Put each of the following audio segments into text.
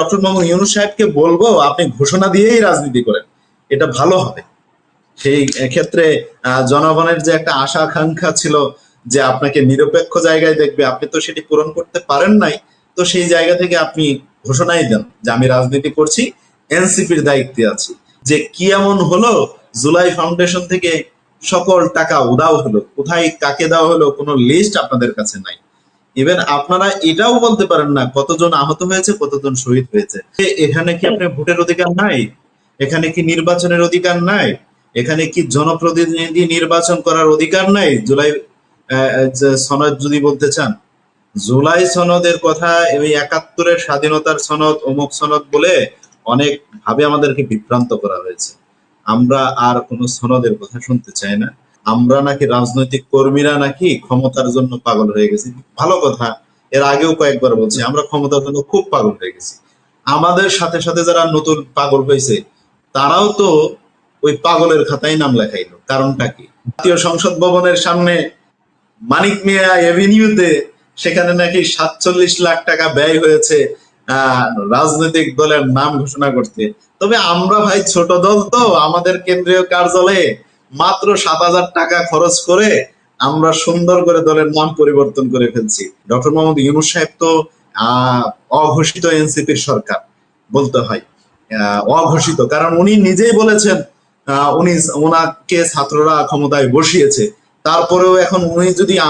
Doctor Mohammad Yunus সাহেবকে বলবো আপনি ঘোষণা দিয়েই রাজনীতি করেন, এটা ভালো হবে। সেই ক্ষেত্রে জনগণের যে একটা আশা আকাঙ্ক্ষা ছিল যে আপনাকে নিরপেক্ষ জায়গায় দেখবে, আপনি তো সেটি পূরণ করতে পারেন নাই। তো সেই জায়গা থেকে আপনি ঘোষণাই দেন যে আমি রাজনীতি করছি, এনসিপির দায়িত্বে আছি। যে কি এমন হলো, জুলাই ফাউন্ডেশন থেকে সকল টাকা উধাও হলো, কোথায় কাকে দেওয়া হলো কোনো লিস্ট আপনাদের কাছে নাই। ইভেন আপনারা এটাও বলতে পারেন না কতজন আহত হয়েছে, কতজন শহীদ হয়েছে। এখানে কি আপনার ভোটের অধিকার নাই? এখানে কি নির্বাচনের অধিকার নাই? এখানে কি জনপ্রতিনিধি নির্বাচন করার অধিকার নাই? জুলাই সনদ যদি বলতে চান, জুলাই সনদের কথা এই ৭১-এর স্বাধীনতার সনদ, অমুক সনদ বলে অনেক ভাবে আমাদেরকে বিভ্রান্ত করা হয়েছে। আমরা আর কোনো সনদের কথা শুনতে চাই না। আমরা নাকি রাজনৈতিক কর্মীরা নাকি ক্ষমতার জন্য পাগল হয়ে গেছি। ভালো কথা, এর আগেও কয়েকবার বলছি আমরা ক্ষমতার জন্য খুব পাগল হয়ে গেছি। আমাদের সাথে সাথে যারা নতুন পাগল হয়েছে তারাও তো ওই পাগলের খাতায় নাম লেখাইলো। কারণটা কি? জাতীয় সংসদ ভবনের সামনে মানিক মিয়া এভিনিউতে সেখানে নাকি ৪৭ লাখ টাকা ব্যয় হয়েছে রাজনৈতিক দলের নাম ঘোষণা করতে। তবে আমরা ভাই ছোট দল, তো আমাদের কেন্দ্রীয় কার্যালয়ে মাত্র ৭,০০০ টাকা খরচ করে আমরা সুন্দর করে দলের নাম পরিবর্তন করে ফেলছি। ডক্টর মোহাম্মদ ইউনূস সাহেব তো অঘোষিত এনসিপির সরকার বলতে হয়, অঘোষিত, কারণ উনি নিজেই বলেছেন ওনাকে ছাত্ররা ক্ষমতায় বসিয়েছে। তারপরেও এখন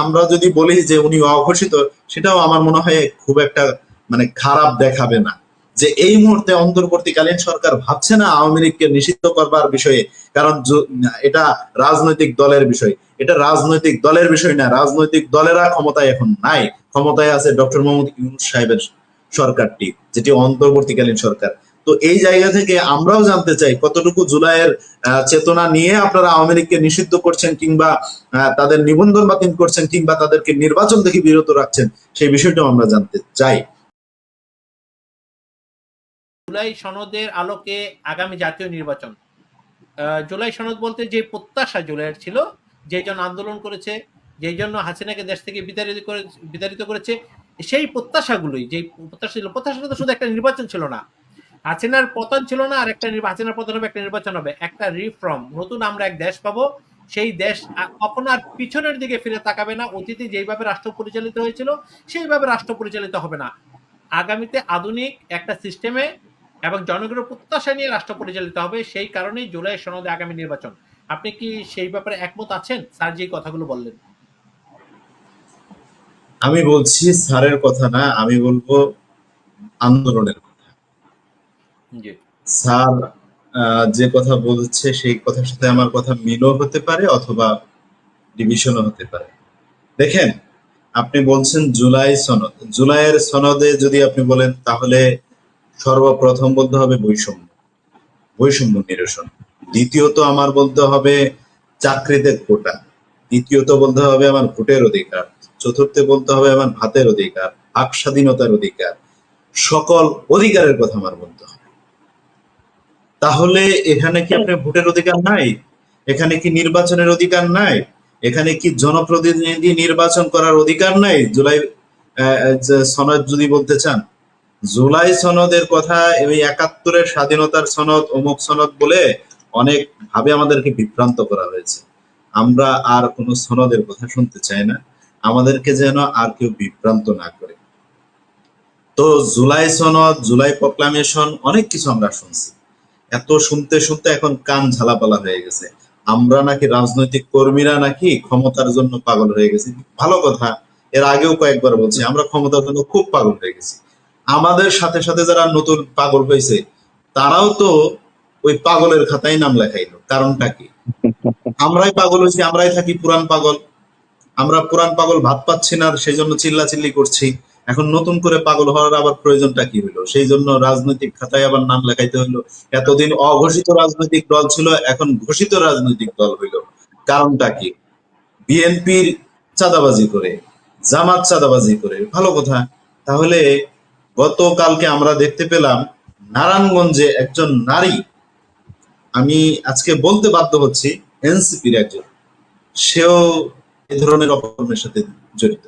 আমরা যদি বলি যে উনি অঘোষিত, সেটাও আমার মনে হয় খুব একটা মানে খারাপ দেখাবে না। যে এই মুহূর্তে অন্তর্বর্তীকালীন সরকার ভাবছে না আওয়ামী লীগকে নিষিদ্ধ করবার বিষয়ে, কারণ এটা রাজনৈতিক দলের বিষয়। এটা রাজনৈতিক দলের বিষয় না, রাজনৈতিক দলেরা ক্ষমতায় এখন নাই, ক্ষমতায় আছে ডক্টর মোহাম্মদ ইউনূস সাহেবের সরকারটি, যেটি অন্তর্বর্তীকালীন সরকার। তো এই জায়গা থেকে আমরাও জানতে চাই কতটুকু জুলাইয়ের চেতনা নিয়ে আপনারা আওয়ামী লীগকে নিষিদ্ধ করছেন, কিংবা তাদের নিবন্ধন বাতিল করছেন, কিংবা তাদেরকে নির্বাচন থেকে বিরত রাখছেন, সেই বিষয়টাও আমরা জানতে চাই। জুলাই সনদের আলোকে আগামী জাতীয় নির্বাচন, জুলাই সনদ বলতে যে প্রত্যাশা জুলাইয়ের ছিল, যেই জন্য আন্দোলন করেছে, যেই জন্য হাসিনাকে দেশ থেকে বিতাড়িত করেছে, সেই প্রত্যাশাগুলোই, যে প্রত্যাশা ছিল, প্রত্যাশাটা তো শুধু একটা নির্বাচন ছিল না, হাসিনার পতন ছিল না, আর একটা হাসিনার পতন হবে, একটা নির্বাচন হবে, একটা রিফর্ম, নতুন আমরা এক দেশ পাবো। সেই দেশ কখনো আর পিছনের দিকে ফিরে তাকাবে না। অতীতে যেইভাবে রাষ্ট্র পরিচালিত হয়েছিল সেইভাবে রাষ্ট্র পরিচালিত হবে না। আগামীতে আধুনিক একটা সিস্টেমে এবং জনগণের প্রত্যাশা নিয়ে রাষ্ট্র পরিচালিত হবে। সেই কারণেই জুলাই সনদে আগামী নির্বাচন। আপনি কি সেই ব্যাপারে একমত আছেন, স্যার যে কথাগুলো বললেন? আমি বলছি স্যারের কথা না, আমি বলবো আন্দোলনের কথা। স্যার যে কথা বলছে সেই কথার সাথে আমার কথা মিলও হতে পারে অথবা ডিভিশনও হতে পারে। দেখেন, আপনি বলছেন জুলাই সনদ, জুলাইয়ের সনদে যদি আপনি বলেন তাহলে সর্বপ্রথম বলতে হবে বৈষম্য, বৈষম্য নিরসন। দ্বিতীয়ত আমার বলতে হবে চাকরিতে কোটা। তৃতীয়ত বলতে হবে আমার ভোটের অধিকার। চতুর্থে বলতে হবে আমার ভাতের অধিকার, বাক স্বাধীনতার অধিকার, সকল অধিকারের কথা আমার বলতে হবে। তাহলে এখানে কি আপনার ভোটের অধিকার নাই? এখানে কি নির্বাচনের অধিকার নাই? এখানে কি জনপ্রতিনিধি নির্বাচন করার অধিকার নাই? জুলাই সনদ যদি বলতে চান, জুলাই সনদের কথা এই ৭১-এর স্বাধীনতার সনদ, অমুক সনদ বলে অনেক ভাবে আমাদেরকে বিভ্রান্ত করা হয়েছে। আমরা আর কোনো সনদের কথা শুনতে চাই না, আমাদেরকে যেন আর কেউ বিভ্রান্ত না করে। তো জুলাই সনদ, জুলাই প্রক্লামেশন, অনেক কিছু আমরা শুনছি। এত শুনতে শুনতে এখন কান ঝালাপালা হয়ে গেছে। আমরা নাকি রাজনৈতিক কর্মীরা নাকি ক্ষমতার জন্য পাগল হয়ে গেছি। ভালো কথা, এর আগেও কয়েকবার বলছি আমরা ক্ষমতার জন্য খুব পাগল হয়ে গেছি। আমাদের সাথে সাথে যারা নতুন পাগল হয়েছে তারাও তো ওই পাগলের খাতায় নাম লেখাইলো। কারণটা কি? আমরাই পাগল হয়েছি, আমরাই থাকি পুরান পাগল। আমরা পুরান পাগল ভাত পাচ্ছি না, সেই জন্য চিল্লাচিল্লি করছি। এখন নতুন করে পাগল হওয়ার আবার প্রয়োজনটা কি হলো? সেই জন্য রাজনৈতিক খাতায় আবার নাম লেখাইতে হলো। এতদিন অঘোষিত রাজনৈতিক দল ছিল, এখন ঘোষিত রাজনৈতিক দল হইল। কারণটা কি? বিএনপির চাঁদাবাজি করে, জামাত চাঁদাবাজি করে। ভালো কথা, তাহলে গতকালকে আমরা দেখতে পেলাম নারায়ণগঞ্জে একজন নারী, আমি আজকে বলতে বাধ্য হচ্ছি এনসিপির একজন, সেও এ ধরনের অপকর্মের সাথে জড়িত।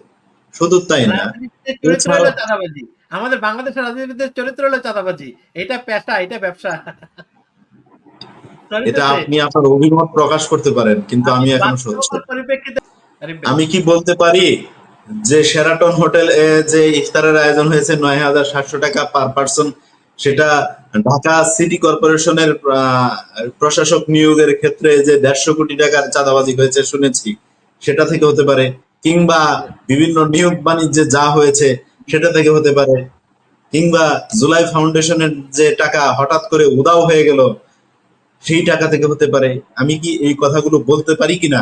শুধু তাই না, আমাদের বাংলাদেশের রাজনীতিবিদদের চরিত্র হলো চাঁদাবাজি, এটা পেশা, এটা ব্যবসা। Sorry to এটা say, আপনি আপনার অভিমত প্রকাশ করতে পারেন, কিন্তু আমি আমি এখনো সচ্ছ। বাস্তবতার পরিপ্রেক্ষিতে আরিফ ভাই, আমি কি বলতে পারি যে শেরাটন হোটেল যে ইফতারের আয়োজন হয়েছে ৯,৭০০ টাকা পার পার্সন, সেটা ঢাকা সিটি কর্পোরেশনের প্রশাসক নিয়োগের ক্ষেত্রে যে ১৫০ কোটি টাকার চাঁদাবাজি হয়েছে শুনেছি, সেটা থেকে হতে পারে, কিংবা বিভিন্ন নিয়োগ বাণিজ্যে যা হয়েছে সেটা থেকে হতে পারে, কিংবা জুলাই ফাউন্ডেশনের যে টাকা হঠাৎ করে উধাও হয়ে গেল সেই টাকা থেকে হতে পারে। আমি কি এই কথাগুলো বলতে পারি কিনা?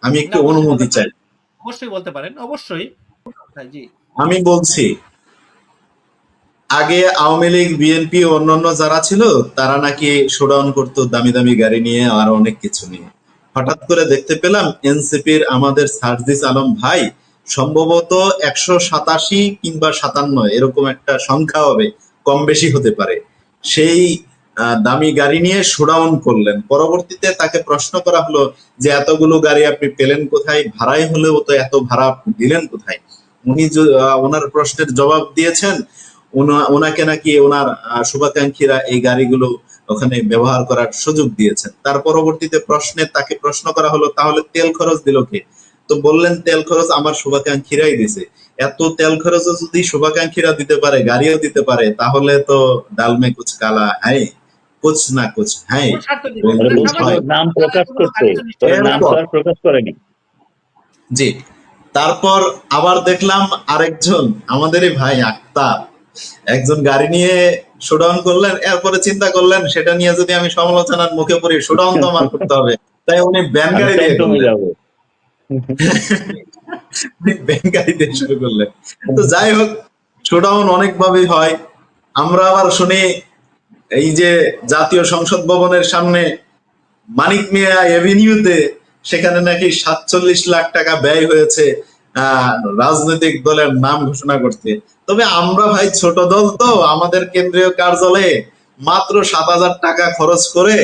আমি না একটু অবশ্যই বলতে অনুমতি চাই। পারেন, অবশ্যই বলতে পারেন, অবশ্যই। হ্যাঁ, জি। আমি বলছি, আগে আওয়ামী লীগ, বিএনপি, অন্যান্য যারা ছিল তারা নাকি শোডাউন করতো দামি দামি গাড়ি নিয়ে আর অনেক কিছু নিয়ে। হঠাৎ করে দেখতে পেলাম এনসিপির আমাদের সার্জিস আলম ভাই সম্ভবত ১৮৭ কিংবা ৫৭ এরকম একটা সংখ্যা হবে, কম বেশি হতে পারে, সেই দামি গাড়ি নিয়ে শোডাউন করলেন। পরবর্তীতে তাকে প্রশ্ন করা হলো যে এতগুলো গাড়ি আপনি পেলেন কোথায়, ভাড়াই হলেও তো এত ভাড়া আপনি দিলেন কোথায়? উনি ওনার প্রশ্নের জবাব দিয়েছেন ওনাকে নাকি ওনার শুভাকাঙ্ক্ষীরা এই গাড়িগুলো ওখানে ব্যবহার করার সুযোগ দিয়েছেন। তার পরবর্তীতে তাকে প্রশ্ন করা হলো তাহলে তেল খরচ দিল কে? তো বললেন তেল খরচ আমার শুভাকাঙ্ক্ষীরাই দিছে। এত তেল খরচও যদি শুভাকাঙ্ক্ষীরা দিতে পারে, গাড়িও দিতে পারে, তাহলে তো ডালমে কুছ কালা হ্যায়, কুছ না কুছ হ্যায় কোন স্বার্থ দিবে? বলতে এটা বলছিল হয়। স্বাভাবিক। নাম তারা প্রকাশ কোনো করতে, গাড়ি তো নিশ্চয়ই পরে নাম তো এরপর আর প্রকাশ করেনি। জি, তারপর আবার দেখলাম আরেকজন আমাদেরই ভাই আক্তার একজন গাড়ি নিয়ে শোডাউন করলেন, এরপরে চিন্তা করলেন সেটা নিয়ে যদি আমি সমালোচনার মুখে পড়ি, শোডাউন তো আমার করতে হবে, তাই উনি ব্যান আমি গাড়ি দিয়ে প্যান্টমে করলেন। যাবো। ব্যান গাড়ি দিয়ে শুরু করলেন। তো যাই হোক, শোডাউন অনেকভাবেই হয়। আমরা আবার শুনি এই যে জাতীয় সংসদ ভবনের সামনে মানিক মিয়া এভিনিউতে সেখানে নাকি ৪৭ লাখ টাকা ব্যয় হয়েছে রাজনৈতিক দলের নাম ঘোষণা করতে। তবে আমরা ভাই ছোট দল, তো আমাদের কেন্দ্রীয় কার্যালয়ে মাত্র ৭,০০০ টাকা খরচ করে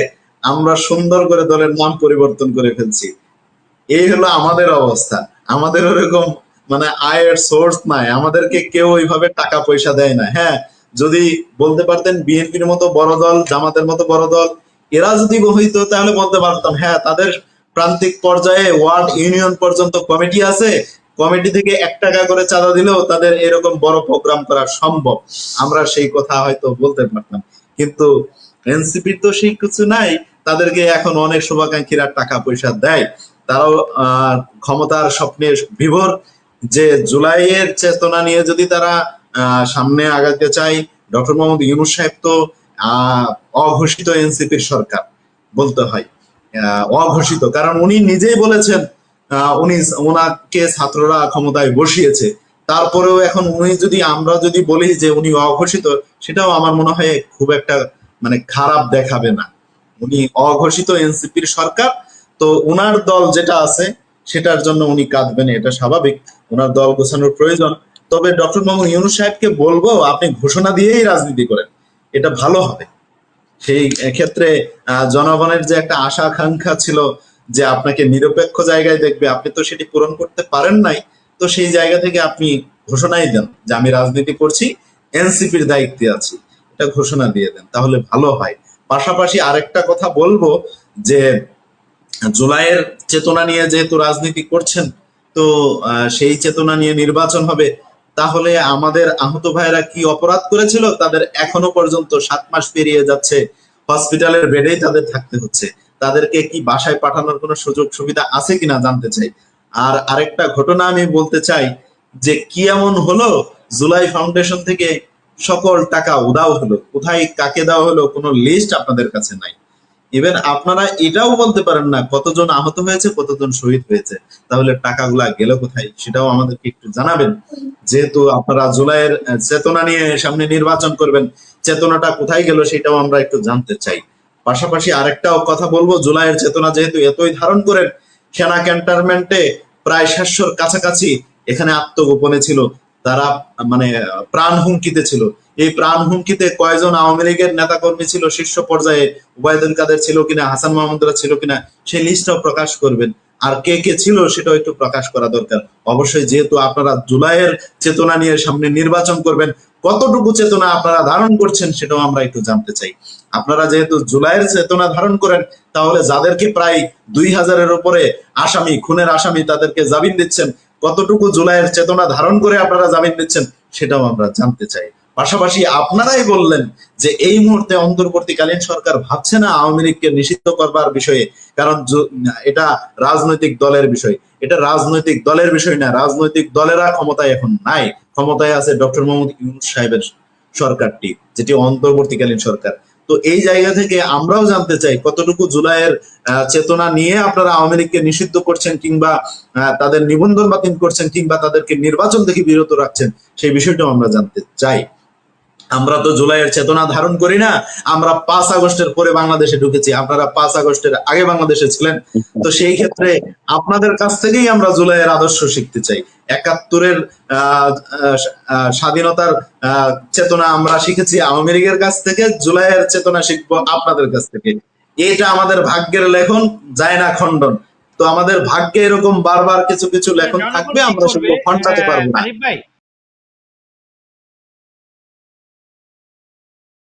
আমরা সুন্দর করে দলের নাম পরিবর্তন করে ফেলছি। এই হলো আমাদের অবস্থা। আমাদের ওরকম মানে আয়ের সোর্স নাই, আমাদেরকে কেউ ওইভাবে টাকা পয়সা দেয় না। হ্যাঁ, যদি বলতে পারতেন বিএনপির মতো বড় দল, জামাতের মতো বড় দল, এরা যদি হইতো তাহলে বলতে পারতাম হ্যাঁ তাদের প্রান্তিক পর্যায়ে ওয়ার্ড ইউনিয়ন পর্যন্ত কমিটি আছে, কমিটি থেকে ১ টাকা করে চাঁদা দিলেও তাদের এরকম বড় প্রোগ্রাম করা সম্ভব, আমরা সেই কথা হয়তো বলতে পারতাম। কিন্তু এনসিপির তো সেই কিছু নাই, তাদেরকে এখন অনেক শুভাকাঙ্ক্ষীরা টাকা পয়সা দেয়, তারাও ক্ষমতার স্বপ্নে বিভোর। যে জুলাইয়ের চেতনা নিয়ে যদি তারা সামনে আগাতে চায়, ডক্টর মোহাম্মদ ইউনূস সাহেব তো অঘোষিত এনসিপির সরকার বলতে হয়, অঘোষিত, কারণ উনি নিজেই বলেছেন ওনাকে ছাত্ররা ক্ষমতায় বসিয়েছে। তারপরেও এখন আমরা যদি বলি যে উনি অঘোষিত, সেটাও আমার মনে হয় খুব একটা মানে খারাপ দেখাবে না। উনি অঘোষিত এনসিপির সরকার, তো উনার দল যেটা আছে সেটার জন্য উনি কাঁদবেন, এটা স্বাভাবিক, ওনার দল গোছানোর প্রয়োজন। তবে ডক্টর মোহাম্মদ ইউনূস সাহেবকে বলবো আপনি ঘোষণা দিয়েই রাজনীতি করেন, এটা ভালো হবে। সেই ক্ষেত্রে জনগণের যে একটা আশা আকাঙ্ক্ষা ছিল যে আপনাকে নিরপেক্ষ জায়গায় দেখবে, আপনি তো সেটি পূরণ করতে পারেন নাই। তো সেই জায়গা থেকে আপনি ঘোষণাই দেন যে আমি রাজনীতি করছি, এনসিপির দায়িত্বে আছি, এটা ঘোষণা দিয়ে দেন, তাহলে ভালো হয়। পাশাপাশি আরেকটা কথা বলবো যে জুলাইয়ের চেতনা নিয়ে যেহেতু রাজনীতি করছেন, তো সেই চেতনা নিয়ে নির্বাচন হবে, তাহলে আমাদের আহত ভাইরা কি অপরাধ করেছিল তাদের এখনো পর্যন্ত ৭ মাস পেরিয়ে যাচ্ছে, হসপিটালের বেডেই তাদের থাকতে হচ্ছে, তাদেরকে কি বাসায় পাঠানোর কোনো সুযোগ সুবিধা আছে কিনা জানতে চাই। আর আরেকটা ঘটনা আমি বলতে চাই যে কি এমন হলো জুলাই ফাউন্ডেশন থেকে সকল টাকা উধাও হলো, কোথায় কাকে দেওয়া হলো কোনো লিস্ট আপনাদের কাছে নাই। ইভেন আপনারা এটাও বলতে পারেন না কতজন আহত হয়েছে, কতজন শহীদ হয়েছে, তাহলে টাকাগুলা গেল কোথায় সেটাও আমাদেরকে একটু জানাবেন। যেহেতু আপনারা জুলাইয়ের চেতনা নিয়ে সামনে নির্বাচন করবেন, চেতনাটা কোথায় গেল সেটাও আমরা একটু জানতে চাই। পাশাপাশি আরেকটাও কথা বলবো, জুলাইয়ের চেতনা যেহেতু এতই ধারণ করেন, সেনা ক্যান্টনমেন্টে প্রায় ৭০০-র কাছাকাছি এখানে আত্মগোপনে ছিল, তারা মানে প্রাণ হুমকিতে ছিল। এই প্রাণ হুমকিতে কয়জন আওয়ামী লীগের নেতাকর্মী ছিল শীর্ষ পর্যায়ে, ওবায়দুল কাদের ছিল কিনা, হাসান মাহমুদরা ছিল কিনা, সেই লিস্টটাও প্রকাশ করবেন। আর কে কে ছিল সেটাও একটু প্রকাশ করা দরকার। অবশ্যই যেহেতু আপনারা জুলাইয়ের চেতনা নিয়ে সামনে নির্বাচন করবেন, কতটুকু চেতনা আপনারা ধারণ করছেন সেটাও আমরা একটু জানতে চাই। আপনারা যেহেতু জুলাইয়ের চেতনা ধারণ করেন, তাহলে যাদেরকে প্রায় 2000-এর উপরে আসামি, খুনের আসামি, তাদেরকে জামিন দিচ্ছেন, কতটুকু জুলাইয়ের চেতনা ধারণ করে আপনারা জামিন দিচ্ছেন সেটাও আমরা জানতে চাই। পাশাপাশি আপনারাই বললেন যে এই মুহূর্তে অন্তর্বর্তীকালীন সরকার ভাবছে না আওয়ামী লীগকে নিষিদ্ধ করবার বিষয়ে, কারণ এটা রাজনৈতিক দলের বিষয়। এটা রাজনৈতিক দলের বিষয় না, রাজনৈতিক দলেরা ক্ষমতায় এখন নাই, ক্ষমতায় আছে ডক্টর মোহাম্মদ ইউনূস সাহেবের সরকারটি, যেটি অন্তর্বর্তীকালীন সরকার। তো এই জায়গা থেকে আমরাও জানতে চাই কতটুকু জুলাইয়ের চেতনা নিয়ে আপনারা আওয়ামী লীগকে নিষিদ্ধ করছেন, কিংবা তাদের নিবন্ধন বাতিল করছেন, কিংবা তাদেরকে নির্বাচন থেকে বিরত রাখছেন, সেই বিষয়টাও আমরা জানতে চাই। আমরা তো জুলাইয়ের চেতনা ধারণ করি না, আমরা 5 আগস্টের পরে বাংলাদেশে ঢুকেছি, আপনারা 5 আগস্টের আগে বাংলাদেশে ছিলেন। তো সেই ক্ষেত্রে আপনাদের কাছ থেকেই আমরা জুলাইয়ের আদর্শ শিখতে চাই। 71-এর স্বাধীনতার চেতনা আমরা শিখেছি আওয়ামী লীগের কাছ থেকে, জুলাইয়ের চেতনা শিখবো আপনাদের কাছ থেকে। এটা আমাদের ভাগ্যের লেখন, যায় না খণ্ডন। তো আমাদের ভাগ্যে এরকম বারবার কিছু কিছু লেখন থাকবে, আমরা সেগুলো খণ্ডাতে পারবো না। আরিফ ভাই,